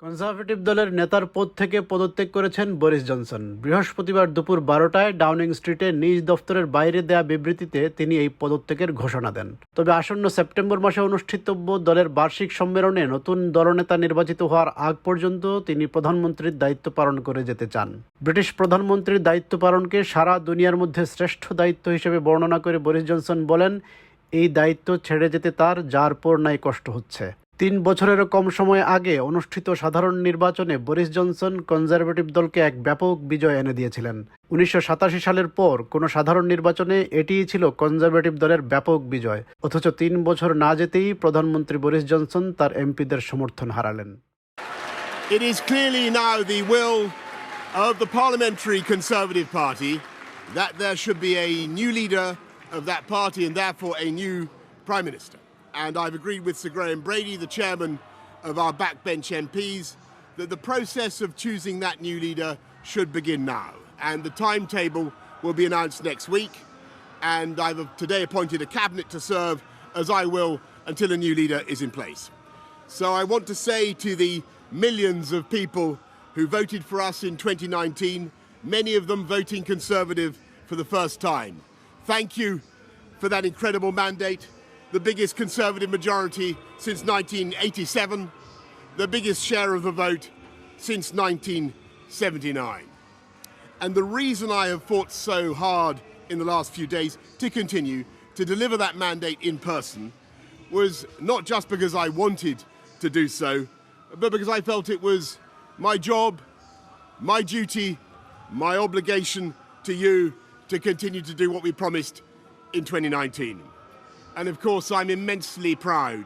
Conservative দলের নেতার পদ থেকে পদত্যাগ করেছেন বরিস জনসন। বৃহস্পতিবার দুপুর 12টায় ডাউনিং স্ট্রিটে নিজ দফতরের বাইরে দেয়া বিবৃতিতে তিনি এই পদত্যাগের ঘোষণা দেন। তবে আসন্ন সেপ্টেম্বর মাসে অনুষ্ঠিতব্য দলের বার্ষিক সম্মেলনে নতুন দলনেতা নির্বাচিত হওয়ার আগ পর্যন্ত তিনি প্রধানমন্ত্রীর দায়িত্ব পালন করে যেতে চান। ব্রিটিশ প্রধানমন্ত্রীর দায়িত্ব পালনকে সারা দুনিয়ার মধ্যে শ্রেষ্ঠ দায়িত্ব হিসেবে বর্ণনা করে বরিস জনসন বলেন, এই দায়িত্ব ছেড়ে যেতে তার যার পর নাই কষ্ট হচ্ছে। 3 বছরেরও কম সময় আগে অনুষ্ঠিত সাধারণ নির্বাচনে বরিস জনসন কনজারভেটিভ দলকে এক ব্যাপক বিজয় এনে দিয়েছিলেন। 1987 সালের পর কোনো সাধারণ নির্বাচনে এটিই ছিল কনজারভেটিভ দলের ব্যাপক বিজয়। অথচ 3 বছর না যেতেই প্রধানমন্ত্রী বরিস জনসন তার এমপিদের সমর্থন হারালেন। It is clearly now the will of the Parliamentary Conservative Party that there should be a new leader of that party and therefore a new Prime Minister. And I've agreed with Sir Graham Brady, the chairman of our backbench MPs, that the process of choosing that new leader should begin now. And the timetable will be announced next week. And I've today appointed a cabinet to serve, as I will, until a new leader is in place. So I want to say to the millions of people who voted for us in 2019, many of them voting Conservative for the first time, thank you for that incredible mandate. The biggest Conservative majority since 1987, the biggest share of the vote since 1979. And the reason I have fought so hard in the last few days to continue to deliver that mandate in person was not just because I wanted to do so, but because I felt it was my job, my duty, my obligation to you to continue to do what we promised in 2019. And of course, I'm immensely proud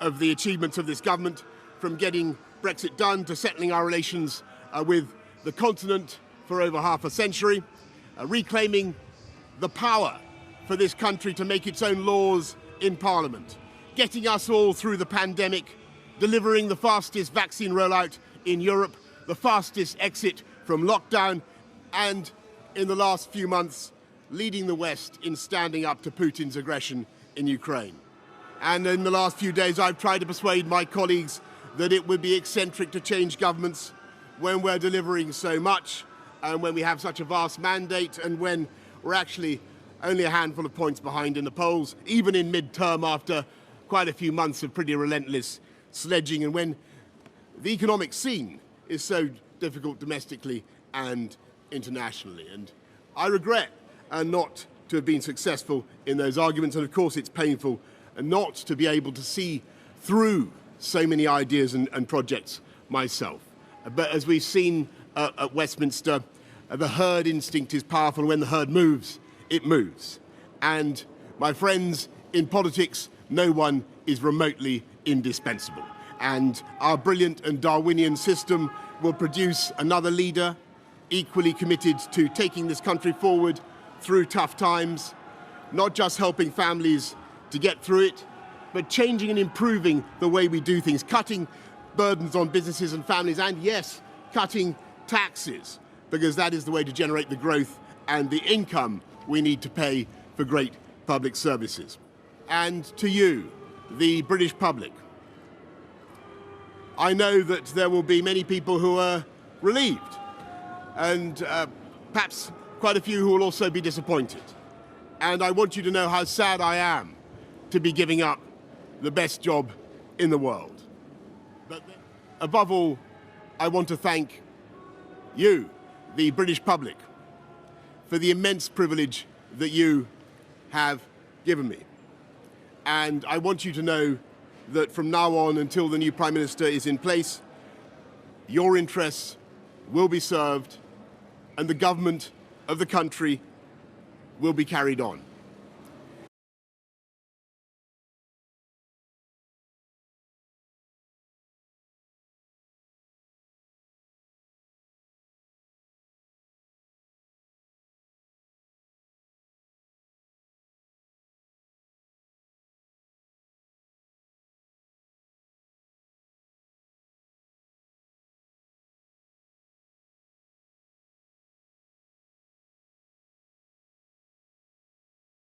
of the achievements of this government, from getting Brexit done to settling our relations with the continent for over half a century, reclaiming the power for this country to make its own laws in Parliament, getting us all through the pandemic, delivering the fastest vaccine rollout in Europe, the fastest exit from lockdown, and in the last few months, leading the West in standing up to Putin's aggression in Ukraine. And in the last few days, I've tried to persuade my colleagues that it would be eccentric to change governments when we're delivering so much and when we have such a vast mandate and when we're actually only a handful of points behind in the polls, even in mid-term after quite a few months of pretty relentless sledging, and when the economic scene is so difficult domestically and internationally. And I regret not to have been successful in those arguments, and of course it's painful not to be able to see through so many ideas and projects myself. But as we've seen at Westminster, the herd instinct is powerful. When the herd moves, it moves. And my friends, in politics, no one is remotely indispensable. And our brilliant and Darwinian system will produce another leader equally committed to taking this country forward through tough times, not just helping families to get through it, but changing and improving the way we do things, cutting burdens on businesses and families, and yes, cutting taxes, because that is the way to generate the growth and the income we need to pay for great public services. And to you, the British public, I know that there will be many people who are relieved, and perhaps quite a few who will also be disappointed. And I want you to know how sad I am to be giving up the best job in the world. But above all, I want to thank you, the British public, for the immense privilege that you have given me. And I want you to know that from now on until the new Prime Minister is in place, your interests will be served and the government of the country will be carried on.